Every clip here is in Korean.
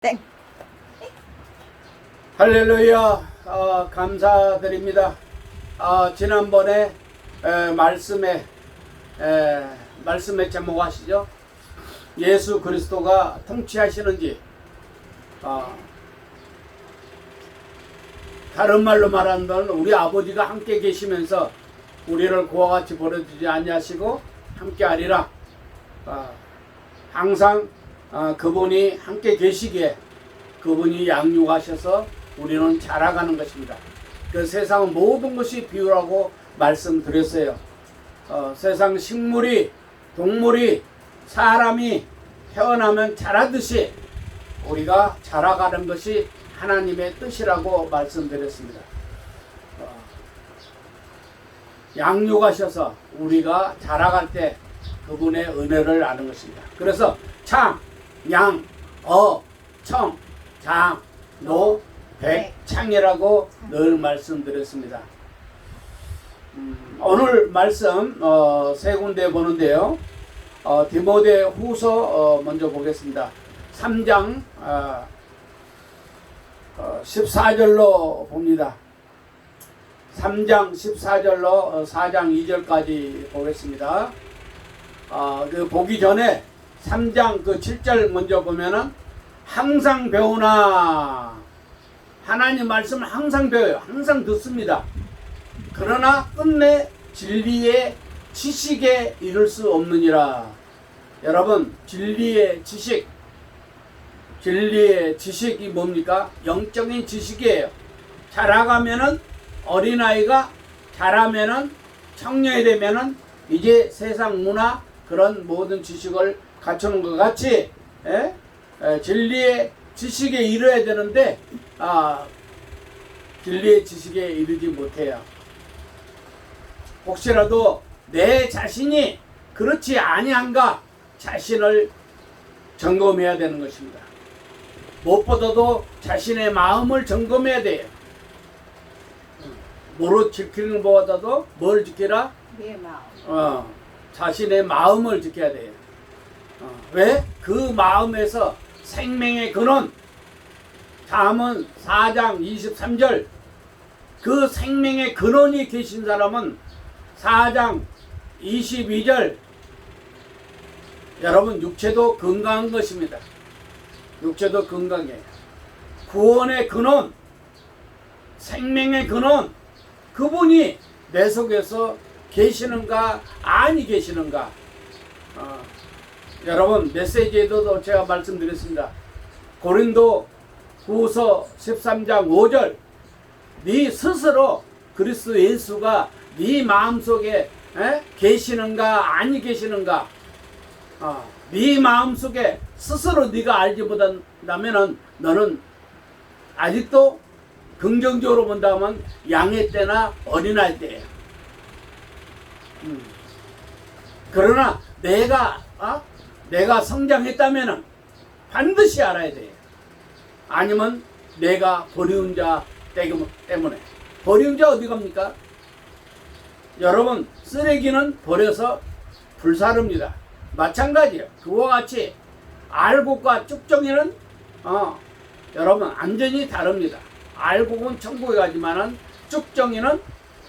땡. 할렐루야. 감사드립니다. 지난번에 말씀의 제목 아시죠? 예수 그리스도가 통치하시는지, 다른 말로 말하면 우리 아버지가 함께 계시면서 우리를 그와 같이 버려두지 아니하시고 함께 하리라. 항상 그분이 함께 계시기에 그분이 양육하셔서 우리는 자라가는 것입니다. 그 세상 모든 것이 비유라고 말씀드렸어요. 세상 식물이, 동물이, 사람이 태어나면 자라듯이 우리가 자라가는 것이 하나님의 뜻이라고 말씀드렸습니다. 양육하셔서 우리가 자라갈 때 그분의 은혜를 아는 것입니다. 그래서 참, 양, 청, 장, 노, 백, 창이라고 늘 말씀드렸습니다. 오늘 말씀 세 군데 보는데요. 디모데 후서 먼저 보겠습니다. 3장 14절로 봅니다. 3장 14절로 4장 2절까지 보겠습니다. 보기 전에 3장 7절 먼저 보면은 항상 배우나, 하나님 말씀을 항상 배워요. 항상 듣습니다. 그러나 끝내 진리의 지식에 이를 수 없느니라. 여러분, 진리의 지식이 뭡니까? 영적인 지식이에요. 자라가면은, 어린아이가 자라면은, 청년이 되면은 이제 세상 문화 그런 모든 지식을 갖추는 것 같이 진리의 지식에 이르어야 되는데 진리의 지식에 이르지 못해요. 혹시라도 내 자신이 그렇지 아니한가 자신을 점검해야 되는 것입니다. 무엇보다도 자신의 마음을 점검해야 돼요. 뭐로 지키는 것보다도 뭘 지키라? 내 마음. 자신의 마음을 지켜야 돼요. 왜? 그 마음에서 생명의 근원, 잠언 4장 23절, 그 생명의 근원이 계신 사람은 4장 22절, 여러분 육체도 건강한 것입니다. 육체도 건강해요. 구원의 근원, 생명의 근원, 그분이 내 속에서 계시는가 아니 계시는가. 여러분 메시지에도 제가 말씀드렸습니다. 고린도 후서 13장 5절, 네 스스로 그리스도 예수가 네 마음속에 계시는가 아니 계시는가. 네 마음속에 스스로 네가 알지 못한다면 너는 아직도 긍정적으로 본다면 양의 때나 어린아이 때예요. 그러나 내가 성장했다면 반드시 알아야 돼요. 아니면 내가 버리운 자 때문에. 버리운 자 어디 갑니까? 여러분, 쓰레기는 버려서 불사릅니다. 마찬가지예요. 그와 같이 알곡과 쭉정이는 여러분 완전히 다릅니다. 알곡은 천국에 가지만은 쭉정이는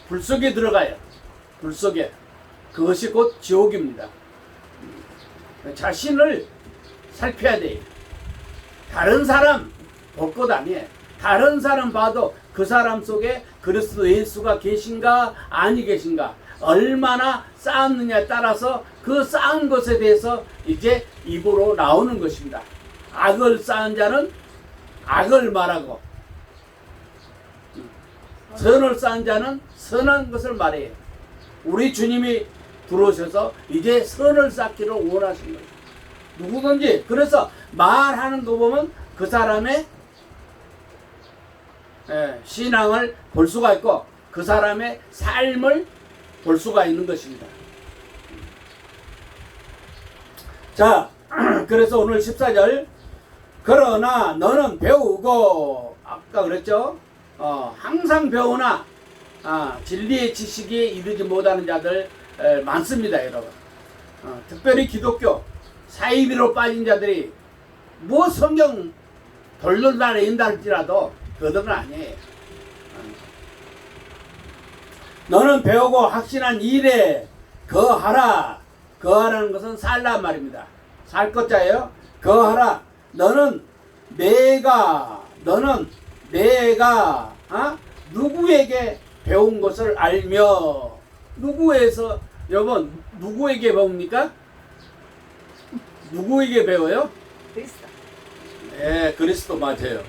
불 속에 들어가요. 불 속에. 그것이 곧 지옥입니다. 자신을 살펴야 돼요. 다른 사람 볼 것 아니에요. 다른 사람 봐도 그 사람 속에 그리스도 예수가 계신가 아니 계신가, 얼마나 쌓았느냐에 따라서 그 쌓은 것에 대해서 이제 입으로 나오는 것입니다. 악을 쌓은 자는 악을 말하고, 선을 쌓은 자는 선한 것을 말해요. 우리 주님이 들어오셔서 이제 선을 쌓기를 원하신 거예요. 누구든지. 그래서 말하는 거 보면 그 사람의 신앙을 볼 수가 있고 그 사람의 삶을 볼 수가 있는 것입니다. 자, 그래서 오늘 14절, 그러나 너는 배우고, 아까 그랬죠? 항상 배우나 진리의 지식에 이르지 못하는 자들 많습니다, 여러분. 특별히 기독교 사이비로 빠진 자들이 뭐 성경 돌돌 다닌다 할지라도 그들은 아니에요. 너는 배우고 확신한 일에 거하라. 거하라는 것은 살란 말입니다. 살 것자예요. 거하라. 너는 내가 누구에게 배운 것을 알며. 누구에서 여러분 누구에게 배웁니까? 누구에게 배워요? 그리스도. 네, 그리스도 맞아요.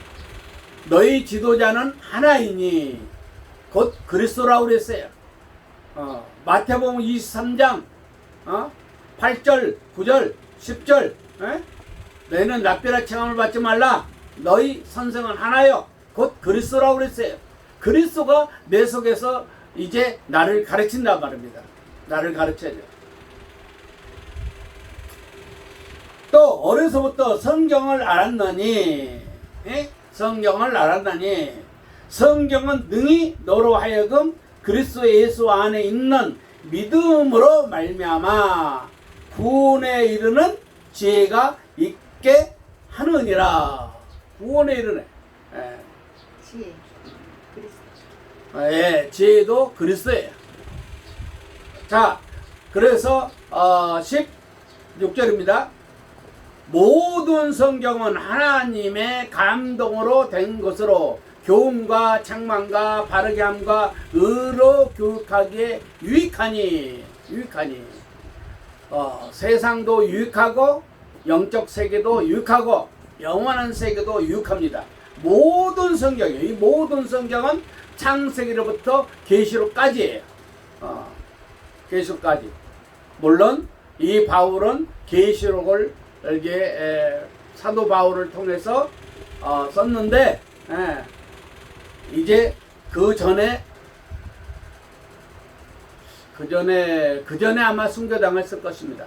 너희 지도자는 하나이니 곧 그리스도라고 그랬어요. 마태복음 23장 8절, 9절, 10절. 너희는 낯별한 체험을 받지 말라. 너희 선생은 하나요. 곧 그리스도라고 그랬어요. 그리스도가 내 속에서 이제 나를 가르친단 말입니다. 나를 가르쳐야죠. 또 어려서부터 성경을 알았나니, 성경을 알았나니, 성경은 능히 너로 하여금 그리스도 예수 안에 있는 믿음으로 말미암아 구원에 이르는 지혜가 있게 하느니라. 구원에 이르네. 지혜. 그리스도. 지혜도 그리스도예요. 자, 그래서 16절입니다. 모든 성경은 하나님의 감동으로 된 것으로 교훈과 책망과 바르게 함과 의로 교육하기에 유익하니. 세상도 유익하고 영적 세계도 유익하고 영원한 세계도 유익합니다. 모든 성경이에요. 이 모든 성경은 창세기로부터 계시록까지예요. 계시록까지. 물론 이 바울은 계시록을 이렇게 사도 바울을 통해서 썼는데 이제 그 전에 아마 순교당했을 것입니다.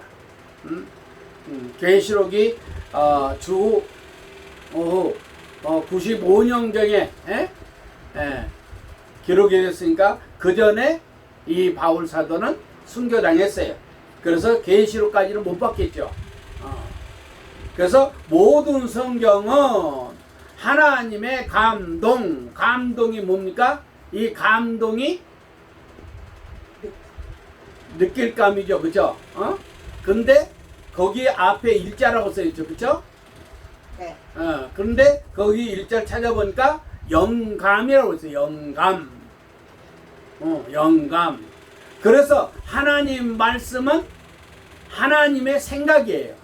계시록이 주 95년경에 기록이 됐으니까 그 전에 이 바울 사도는 순교당했어요. 그래서 계시록까지는 못 받겠죠. 그래서 모든 성경은 하나님의 감동이 뭡니까? 이 감동이 느낄감이죠. 그죠? 근데 거기 앞에 일자라고 써있죠. 그죠? 네. 그런데 거기 일자를 찾아보니까 영감이라고 있어요. 영감. 그래서 하나님 말씀은 하나님의 생각이에요.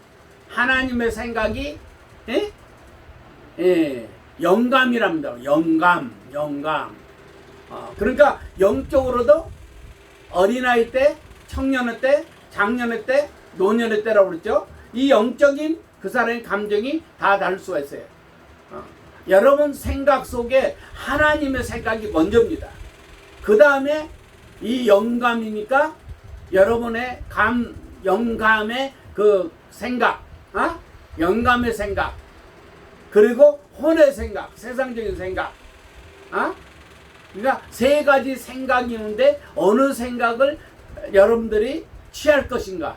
하나님의 생각이 영감이랍니다. 영감. 그러니까 영적으로도 어린아이 때, 청년의 때, 장년의 때, 노년의 때라고 그랬죠. 이 영적인 그 사람의 감정이 다 다를 수가 있어요. 여러분 생각 속에 하나님의 생각이 먼저입니다. 그 다음에 이 영감이니까 여러분의 영감의 그 생각, 영감의 생각, 그리고 혼의 생각, 세상적인 생각. 그러니까 세 가지 생각이 있는데 어느 생각을 여러분들이 취할 것인가,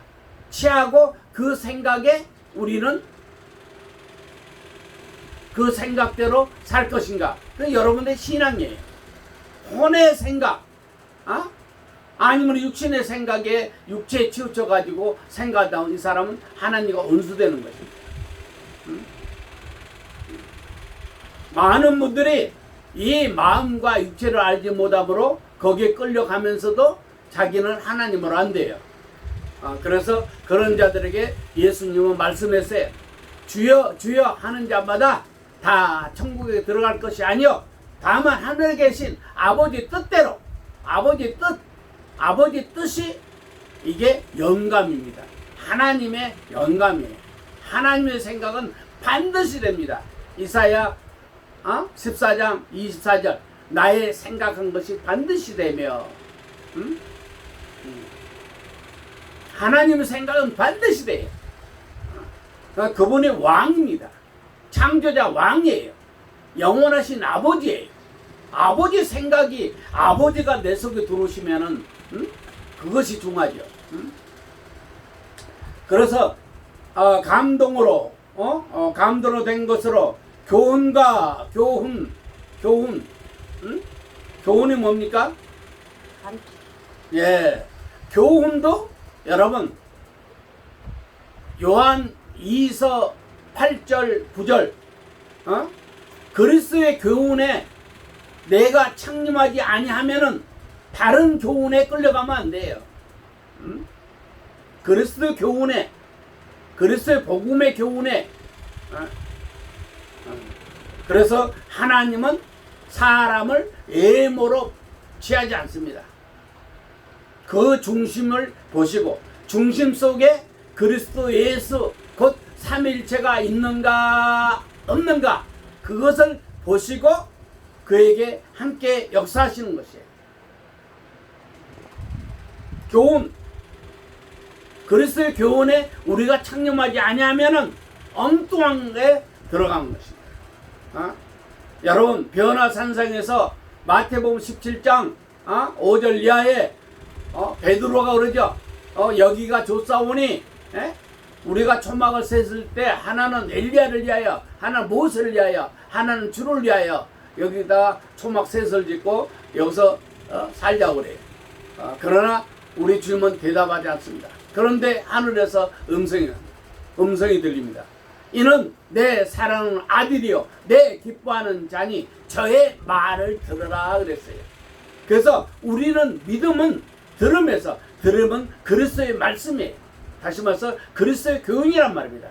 취하고 그 생각에 우리는 그 생각대로 살 것인가. 그 여러분의 신앙이에요. 혼의 생각, 아니면 육신의 생각에 육체에 치우쳐 가지고 생각하다 이 사람은 하나님과 원수되는 것입니다. 많은 분들이 이 마음과 육체를 알지 못함으로 거기에 끌려가면서도 자기는 하나님으로 안 돼요. 그래서 그런 자들에게 예수님은 말씀했어요. 주여 주여 하는 자마다 다 천국에 들어갈 것이 아니요 다만 하늘에 계신 아버지 뜻대로, 아버지 뜻이 이게 영감입니다. 하나님의 영감이에요. 하나님의 생각은 반드시 됩니다. 이사야 14장 24절 나의 생각한 것이 반드시 되며 하나님의 생각은 반드시 돼요. 그분이 왕입니다. 창조자 왕이에요. 영원하신 아버지예요. 아버지 생각이 아버지가 내 속에 들어오시면은 그것이 중요하죠. 그래서 감동으로 된 것으로 교훈과 교훈, 응? 교훈이 뭡니까? 가르치. 예, 교훈도 여러분 요한 2서 8절 9절 그리스도의 교훈에 내가 창림하지 아니하면은 다른 교훈에 끌려가면 안 돼요. 그리스도 교훈에, 그리스도의 복음의 교훈에. 그래서 하나님은 사람을 예모로 취하지 않습니다. 그 중심을 보시고 중심 속에 그리스도 예수 곧 삼일체가 있는가 없는가 그것을 보시고 그에게 함께 역사하시는 것이에요. 교훈, 그리스도의 교훈에 우리가 창념하지 아니하면은 엉뚱한 데 들어간 것입니다. 여러분 변화산상에서 마태복음 17장 5절 이하에 베드로가 그러죠. 여기가 좋사오니 우리가 초막을 셌을 때 하나는 엘리야를 위하여, 하나는 모세를 위하여, 하나는 주를 위하여 여기다 초막 셋을 짓고 여기서 살자고 그래요. 그러나 우리 주님은 대답하지 않습니다. 그런데 하늘에서 음성이 들립니다. 이는 내 사랑하는 아들이요 내 기뻐하는 자니 저의 말을 들으라 그랬어요. 그래서 우리는 믿음은 들음에서, 들음은 그리스도의 말씀이에요. 다시 말해서 그리스도의 교훈이란 말입니다.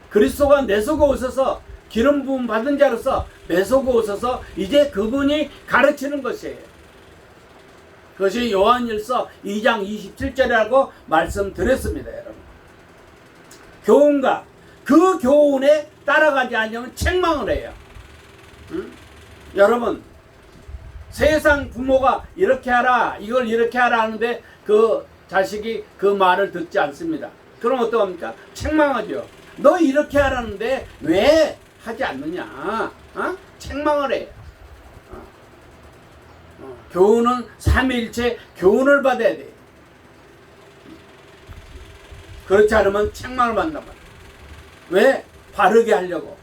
그리스도가 내 속에 오셔서 기름 부음 받은 자로서 내 속에 오셔서 이제 그분이 가르치는 것이에요. 그것이 요한일서 2장 27절이라고 말씀드렸습니다. 여러분, 교훈과 그 교훈에 따라가지 않으면 책망을 해요. 여러분, 세상 부모가 이렇게 하라, 이걸 이렇게 하라 하는데 그 자식이 그 말을 듣지 않습니다. 그럼 어떡합니까? 책망하죠. 너 이렇게 하라는데 왜 하지 않느냐? 책망을 해요. 교훈은 삼위일체 교훈을 받아야 돼요. 그렇지 않으면 책망을 받는단 말이에요. 왜? 바르게 하려고.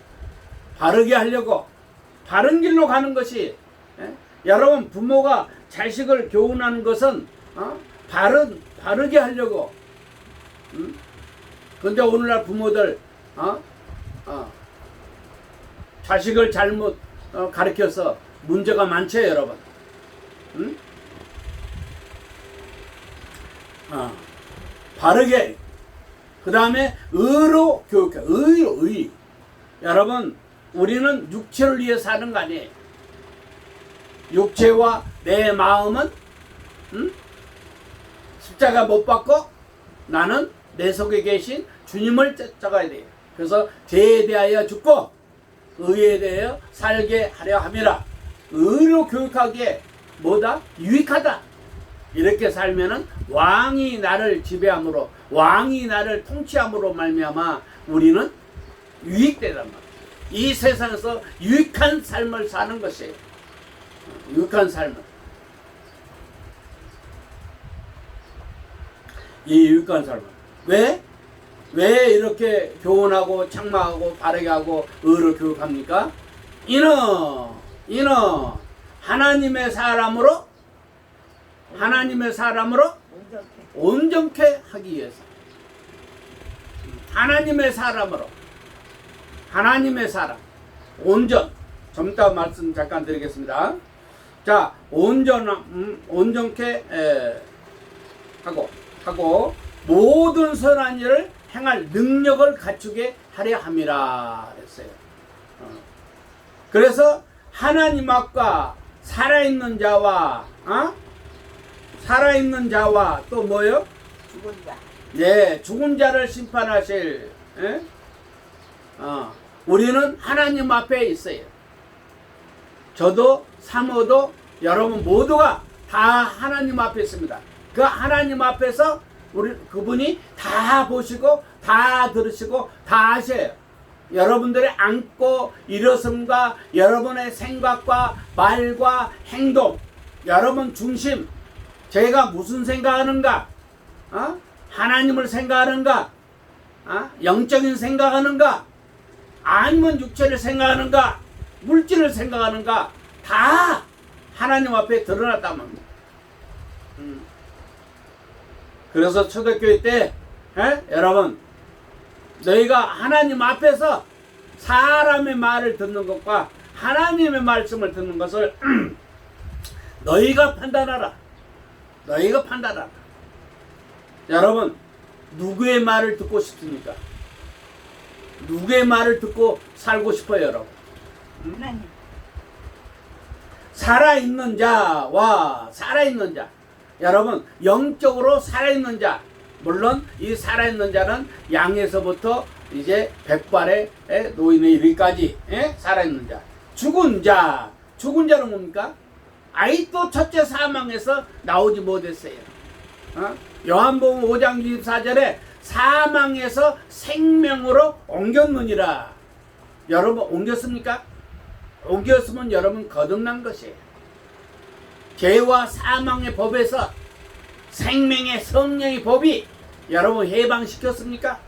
바른 길로 가는 것이, 여러분 부모가 자식을 교훈하는 것은 바르게 하려고. 근데 오늘날 부모들 자식을 잘못 가르쳐서 문제가 많죠, 여러분. 바르게. 그 다음에 의로 교육해. 의. 여러분, 우리는 육체를 위해 사는 거 아니에요. 육체와 내 마음은 십자가 못 받고 나는 내 속에 계신 주님을 쫓아가야 돼요. 그래서 죄에 대하여 죽고 의에 대하여 살게 하려 함이라. 의로 교육하기에 뭐다? 유익하다. 이렇게 살면은 왕이 나를 지배함으로, 왕이 나를 통치함으로 말미암아 우리는 유익되단 말이에요. 이 세상에서 유익한 삶을 사는 것이에요. 유익한 삶을. 이 유익한 삶을. 왜 이렇게 교훈하고 책망하고 바르게 하고 의를 교육합니까? 이는 하나님의 사람으로 온전케 하기 위해서. 하나님의 사람으로. 하나님의 사람. 온전. 좀 이따 말씀 잠깐 드리겠습니다. 자, 온전케 하고 모든 선한 일을 행할 능력을 갖추게 하려 함이라 그랬어요. 그래서 하나님 앞과 살아있는 자와 또 뭐요? 죽은 자. 네, 죽은 자를 심판하실. 우리는 하나님 앞에 있어요. 저도 사모도 여러분 모두가 다 하나님 앞에 있습니다. 그 하나님 앞에서 그분이 다 보시고 다 들으시고 다 아셔요. 여러분들의 앉고 일어섬과 여러분의 생각과 말과 행동, 여러분 중심, 제가 무슨 생각하는가, 하나님을 생각하는가, 영적인 생각하는가, 아니면 육체를 생각하는가, 물질을 생각하는가, 다 하나님 앞에 드러났단 말입니다. 그래서 초대교회 때 여러분, 너희가 하나님 앞에서 사람의 말을 듣는 것과 하나님의 말씀을 듣는 것을 너희가 판단하라. 너희가 판단하라. 여러분, 누구의 말을 듣고 싶습니까? 누구의 말을 듣고 살고 싶어요, 여러분? 하나님. 살아있는 자와 살아있는 자. 여러분, 영적으로 살아있는 자. 물론 이 살아있는 자는 양에서부터 이제 백발의 노인에 이르기까지 살아있는 자. 죽은 자. 죽은 자는 뭡니까? 아직도 첫째 사망에서 나오지 못했어요. 요한복음 5장 24절에 사망에서 생명으로 옮겼느니라. 여러분, 옮겼습니까? 옮겼으면 여러분 거듭난 것이에요. 죄와 사망의 법에서 생명의 성령의 법이 여러분 해방시켰습니까?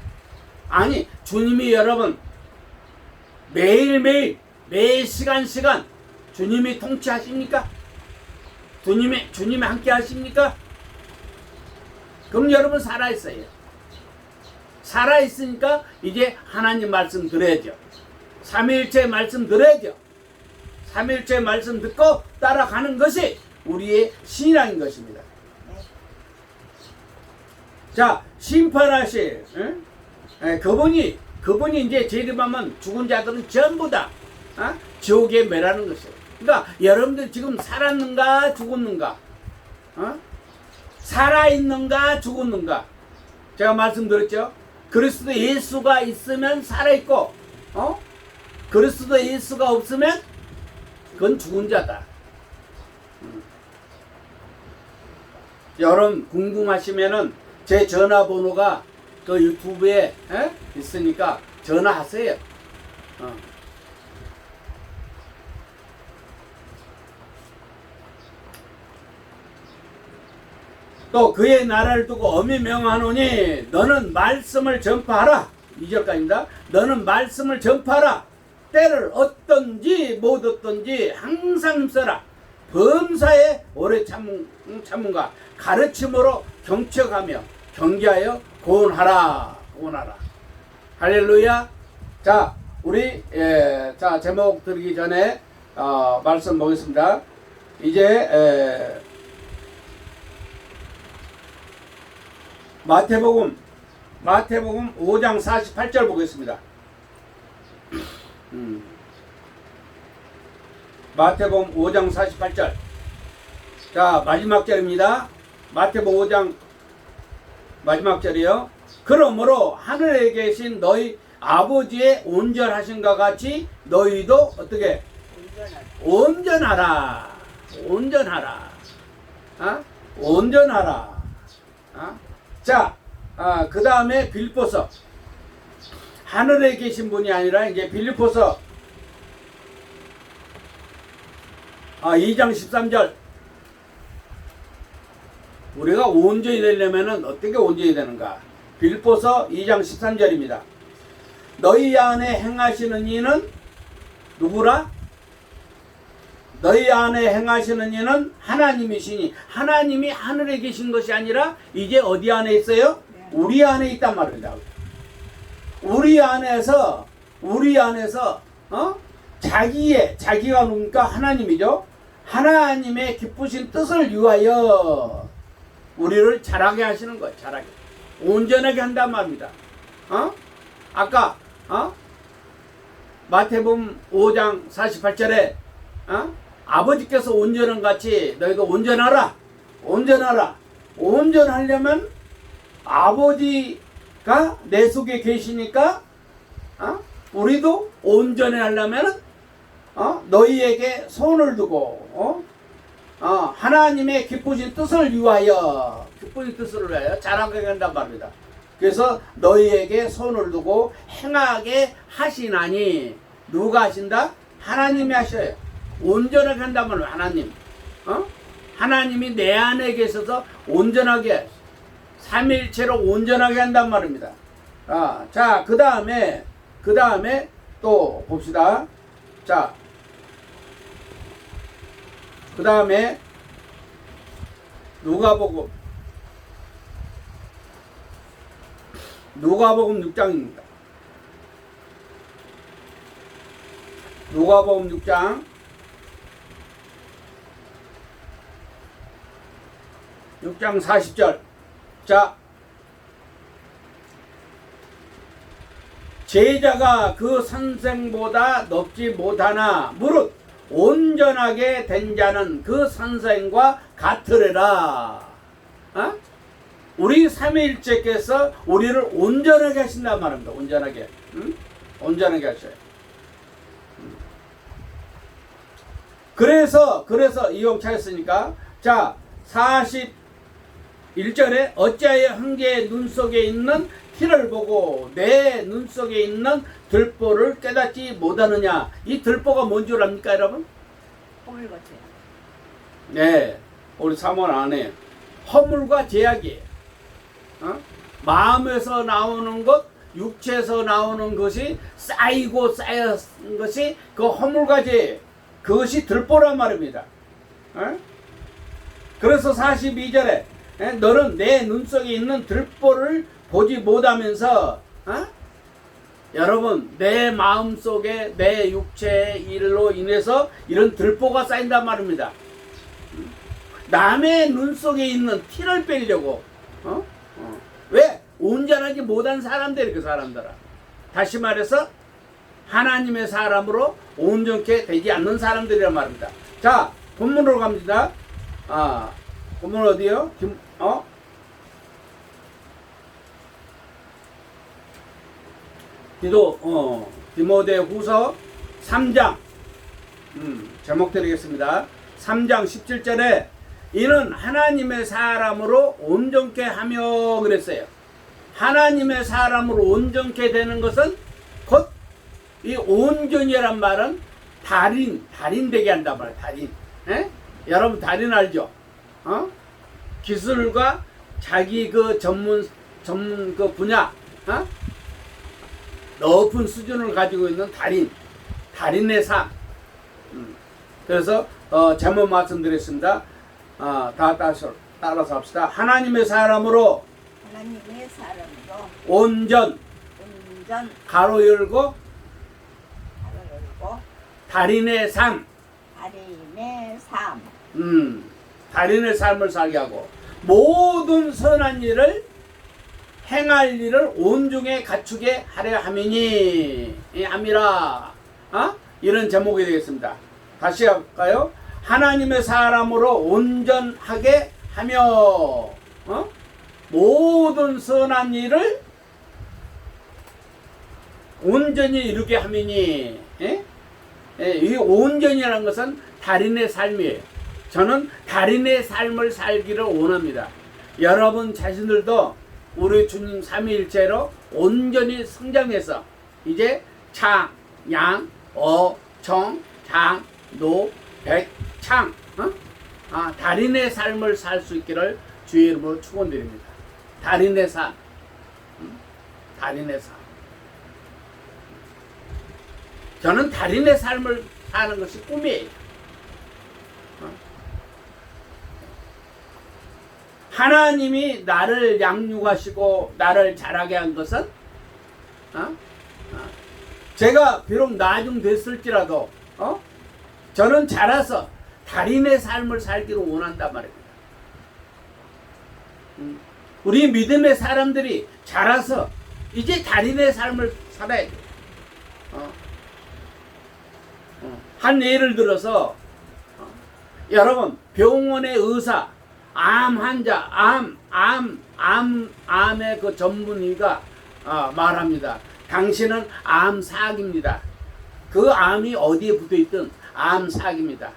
아니, 주님이 여러분 매일매일 매 시간 주님이 통치하십니까? 주님이 함께 하십니까? 그럼 여러분 살아있어요. 살아있으니까 이제 하나님 말씀 들어야죠. 삼위일체 말씀 들어야죠. 삼위일체 말씀 듣고 따라가는 것이 우리의 신앙인 것입니다. 자, 심판하실 그분이 이제 재림하면 죽은 자들은 전부 다 지옥에 매라는 것이에요. 그러니까 여러분들 지금 살았는가 죽었는가, 살아있는가 죽었는가. 제가 말씀드렸죠. 그리스도 예수가 있으면 살아있고, 그리스도 예수가 없으면 그건 죽은 자다. 여러분 궁금하시면은 제 전화번호가 그 유튜브에 있으니까 전화하세요. 또 그의 나라를 두고 엄히 명하노니 너는 말씀을 전파하라. 2절까지입니다. 너는 말씀을 전파하라. 때를 얻든지 못 얻든지 항상 힘써라. 범사에 오래 참문가 가르침으로 경책하며 경계하여 고언하라. 고언하라. 할렐루야. 자, 우리 자 제목 드리기 전에 말씀 보겠습니다. 이제 마태복음 5장 48절 보겠습니다. 마태복음 5장 48절. 자, 마지막 절입니다. 마태복음 5장 마지막 절이요. 그러므로 하늘에 계신 너희 아버지의 온전하신과 같이 너희도 어떻게 온전하라. 온전하라. 온전하라. 자, 그 다음에 빌립보서. 하늘에 계신 분이 아니라 이제 빌립보서 2장 13절. 우리가 온전히 되려면 어떻게 온전히 되는가? 빌립보서 2장 13절입니다. 너희 안에 행하시는 이는 누구라? 너희 안에 행하시는 이는 하나님이시니, 하나님이 하늘에 계신 것이 아니라 이제 어디 안에 있어요? 우리 안에 있단 말입니다. 우리 안에서 자기가 누굽니까? 하나님이죠. 하나님의 기쁘신 뜻을 위하여 우리를 자라게 하시는 거예요. 자라게, 온전하게 한단 말입니다. 아까 마태복음 5장 48절에 아버지께서 온전한 같이 너희도 온전하라. 온전하라. 온전하려면 아버지가 내 속에 계시니까 우리도 온전히 하려면 너희에게 손을 두고 하나님의 기쁘신 뜻을 위하여, 기쁘신 뜻을 위하여 자라게 한단 말입니다. 그래서 너희에게 손을 두고 행하게 하시나니, 누가 하신다? 하나님이 하셔요. 온전하게 한단 말이에요. 하나님. 하나님이 내 안에 계셔서 온전하게, 삼위일체로 온전하게 한단 말입니다. 자, 그 다음에 또 봅시다. 자, 그 다음에 누가복음 6장입니다. 누가복음 6장 40절. 자, 제자가 그 선생보다 높지 못하나 무릇 온전하게 된 자는 그 선생과 같으리라. 어? 우리 삼위일체께서 우리를 온전하게 하신단 말입니다. 온전하게. 응? 온전하게 하셔요. 그래서 이용 찾았으니까, 자, 41절에 어찌하여 한 개의 눈 속에 있는 티를 보고 내 눈 속에 있는 들보를 깨닫지 못하느냐. 이 들보가 뭔 줄 압니까, 여러분? 허물같아요. 네, 우리 사모는 안 해요. 허물과 제약이에요. 어? 마음에서 나오는 것, 육체에서 나오는 것이 쌓이고 쌓인 것이 그 허물과 제약, 그것이 들보란 말입니다. 어? 그래서 42절에 너는 내 눈 속에 있는 들보를 보지 못하면서, 어? 여러분, 내 마음 속에 내 육체의 일로 인해서 이런 들보가 쌓인단 말입니다. 남의 눈 속에 있는 티를 빼려고, 왜? 온전하지 못한 사람들이, 그 사람들은. 다시 말해서 하나님의 사람으로 온전케 되지 않는 사람들이란 말입니다. 자, 본문으로 갑니다. 본문 어디요? 디모데후서 3장, 제목 드리겠습니다. 3장 17절에 이는 하나님의 사람으로 온전케 하며 그랬어요. 하나님의 사람으로 온전케 되는 것은 곧 이 온전이란 말은 달인 되게 한단 말이에요. 달인. 여러분 달인 알죠? 기술과 자기 그 전문 그 분야, 높은 수준을 가지고 있는 달인의 삶. 그래서 제목 말씀드렸습니다. 따라서 합시다. 하나님의 사람으로 온전 가로 열고 달인의 삶. 달인의 삶을 살게 하고 모든 선한 일을 행할 일을 온중에 갖추게 하려 함이라. 이런 제목이 되겠습니다. 다시 할까요? 하나님의 사람으로 온전하게 하며 모든 선한 일을 온전히 이루게 함이니. 이 온전이라는 것은 달인의 삶이에요. 저는 달인의 삶을 살기를 원합니다. 여러분 자신들도 우리 주님 삼위일체로 온전히 성장해서 이제 창, 양, 정, 장, 노, 백, 창, 달인의 삶을 살 수 있기를 주의 이름으로 축원드립니다. 달인의 삶, 달인의 삶. 저는 달인의 삶을 사는 것이 꿈이에요. 하나님이 나를 양육하시고 나를 자라게 한 것은 제가 비록 나중 됐을지라도 저는 자라서 달인의 삶을 살기를 원한단 말입니다. 우리 믿음의 사람들이 자라서 이제 달인의 삶을 살아야 돼요. 한 예를 들어서 여러분 병원의 의사, 암 환자, 암의 그 전문의가 말합니다. 당신은 암사기입니다. 그 암이 어디에 붙어있든 암사기입니다.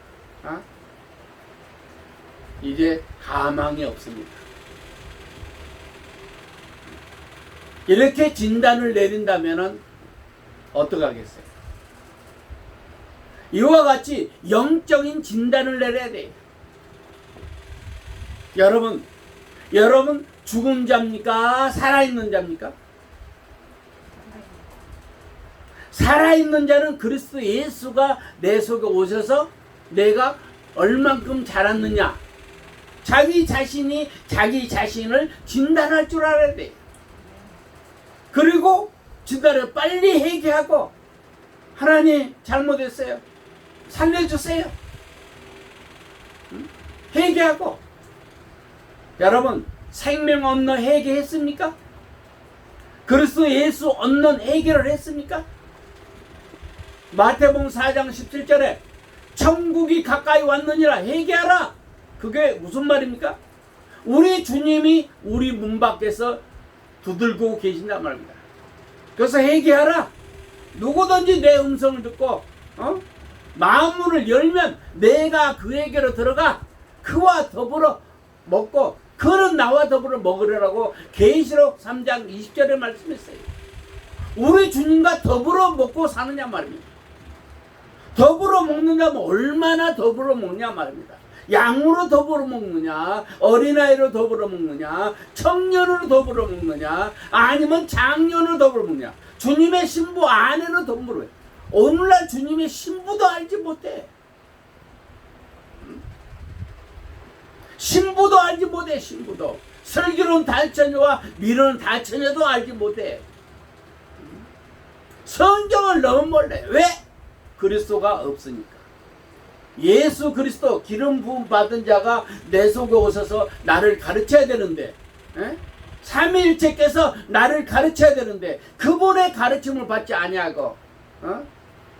이제 가망이 없습니다. 이렇게 진단을 내린다면 어떡하겠어요? 이와 같이 영적인 진단을 내려야 돼요. 여러분 죽은 자입니까? 살아있는 자입니까? 살아있는 자는 그리스도 예수가 내 속에 오셔서 내가 얼만큼 자랐느냐, 자기 자신이 자기 자신을 진단할 줄 알아야 돼. 그리고 진단을 빨리 회개하고, 하나님 잘못했어요, 살려주세요, 회개하고. 여러분, 생명 없는 회개했습니까? 그리스도 예수 없는 회개를 했습니까? 마태복음 4장 17절에 천국이 가까이 왔느니라 회개하라. 그게 무슨 말입니까? 우리 주님이 우리 문 밖에서 두들고 계신단 말입니다. 그래서 회개하라. 누구든지 내 음성을 듣고 마음문을 열면 내가 그에게로 들어가 그와 더불어 먹고 그는 나와 더불어 먹으리라고 계시록 3장 20절에 말씀했어요. 우리 주님과 더불어 먹고 사느냐 말입니다. 더불어 먹느냐면 얼마나 더불어 먹냐 말입니다. 양으로 더불어 먹느냐, 어린아이로 더불어 먹느냐, 청년으로 더불어 먹느냐, 아니면 장년으로 더불어 먹느냐, 주님의 신부 안에로 더불어. 오늘날 주님의 신부도 알지 못해. 신부도 알지 못해. 신부도 슬기로운 달처녀와 미련한 달처녀도 알지 못해. 성경을 너무 몰래. 왜? 그리스도가 없으니까. 예수 그리스도 기름 부음 받은 자가 내 속에 오셔서 나를 가르쳐야 되는데, 삼위일체께서 나를 가르쳐야 되는데 그분의 가르침을 받지 아니하고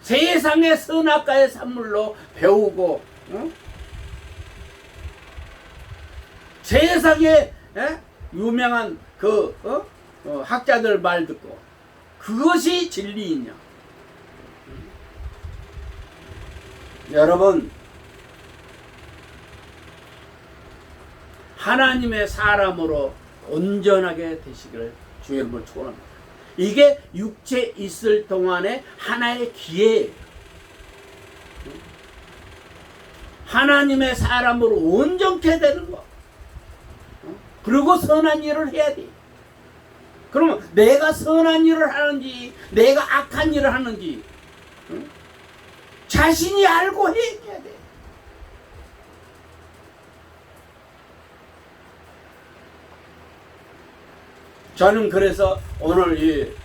세상의 선악과의 산물로 배우고 세상에 유명한 그 학자들 말 듣고 그것이 진리이냐? 여러분, 하나님의 사람으로 온전하게 되시기를 주의 이름으로 축원합니다. 이게 육체 있을 동안의 하나의 기회예요. 하나님의 사람으로 온전케 되는 거. 그리고 선한 일을 해야 돼. 그러면 내가 선한 일을 하는지 내가 악한 일을 하는지 자신이 알고 해야 돼. 저는 그래서 오늘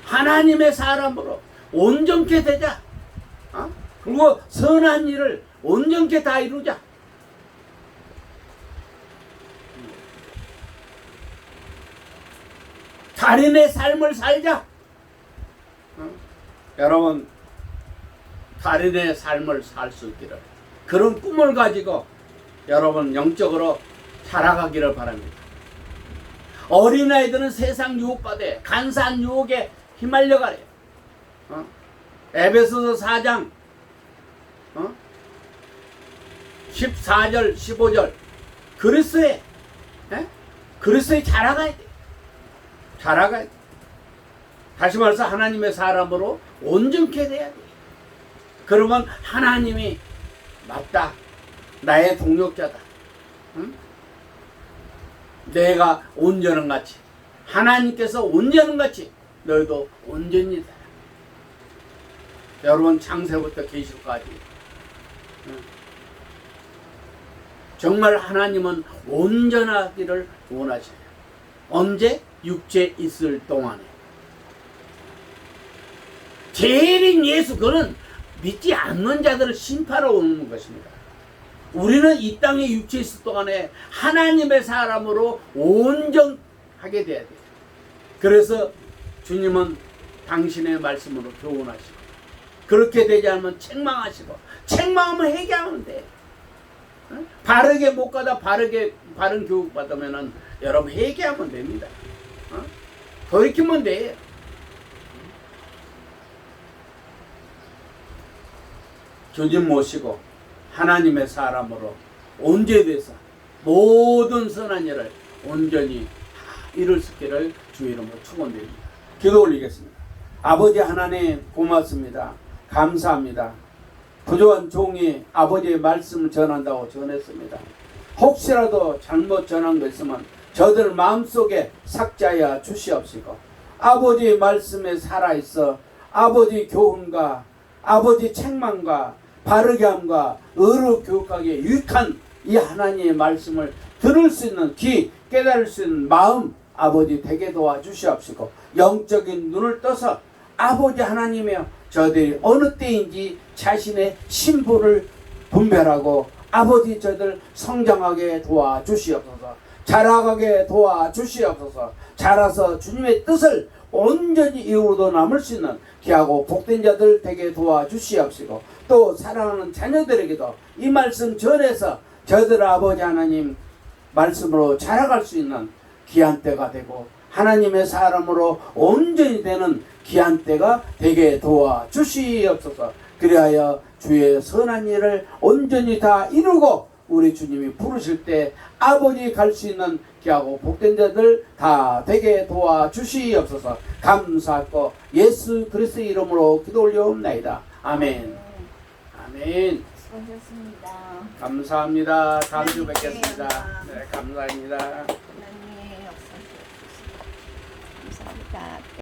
하나님의 사람으로 온전케 되자. 그리고 선한 일을 온전케 다 이루자. 달인의 삶을 살자. 여러분, 달인의 삶을 살 수 있기를, 그런 꿈을 가지고 여러분 영적으로 살아가기를 바랍니다. 어린아이들은 세상 유혹받아 간사한 유혹에 휘말려가래요. 에베소서 4장 14절 15절 그리스도에 자라가야 돼. 자라가야 돼. 다시 말해서 하나님의 사람으로 온전케 돼야 돼. 그러면 하나님이 맞다, 나의 동력자다, 내가 온전한 같이 하나님께서 온전한 같이 너희도 온전히 살아. 여러분, 창세부터 계시록까지 정말 하나님은 온전하기를 원하셔요. 언제? 육체 있을 동안에. 제일인 예수, 그는 믿지 않는 자들을 심판하러 오는 것입니다. 우리는 이 땅에 육체 있을 동안에 하나님의 사람으로 온전하게 돼야 돼요. 그래서 주님은 당신의 말씀으로 교훈하시고, 그렇게 되지 않으면 책망하시고, 책망하면 회개하면 돼. 바르게 못 가다 바른 교육 받으면은 여러분 회개하면 됩니다. 돌이키면 돼요. 주님 모시고 하나님의 사람으로 온전돼서 모든 선한 일을 온전히 이룰 수 있기를 주의 이름으로 축원드립니다. 기도 올리겠습니다. 아버지 하나님, 고맙습니다. 감사합니다. 부족한 종이 아버지의 말씀을 전한다고 전했습니다. 혹시라도 잘못 전한 거 있으면 저들 마음속에 삭제하여 주시옵시고, 아버지의 말씀에 살아있어 아버지 교훈과 아버지 책망과 바르게 함과 의로 교육하기에 유익한 이 하나님의 말씀을 들을 수 있는 귀, 깨달을 수 있는 마음 아버지 되게 도와주시옵시고 영적인 눈을 떠서 아버지 하나님이여 저들이 어느 때인지 자신의 신분을 분별하고 아버지 저들 성장하게 도와주시옵소서. 자라가게 도와주시옵소서. 자라서 주님의 뜻을 온전히 이루어도 남을 수 있는 귀하고 복된 자들 되게 도와주시옵시고 또 사랑하는 자녀들에게도 이 말씀 전해서 저들 아버지 하나님 말씀으로 자라갈 수 있는 귀한 때가 되고 하나님의 사람으로 온전히 되는 귀한 때가 되게 도와주시옵소서. 그리하여 주의 선한 일을 온전히 다 이루고 우리 주님이 부르실 때 아버지 갈 수 있는 귀하고 복된 자들 다 되게 도와주시옵소서. 감사하고 예수 그리스도의 이름으로 기도 올려옵나이다. 아멘. 아멘. 수고하셨습니다. 감사합니다. 다음 주 네, 뵙겠습니다. 감사합니다. 네, 감사합니다. 하나님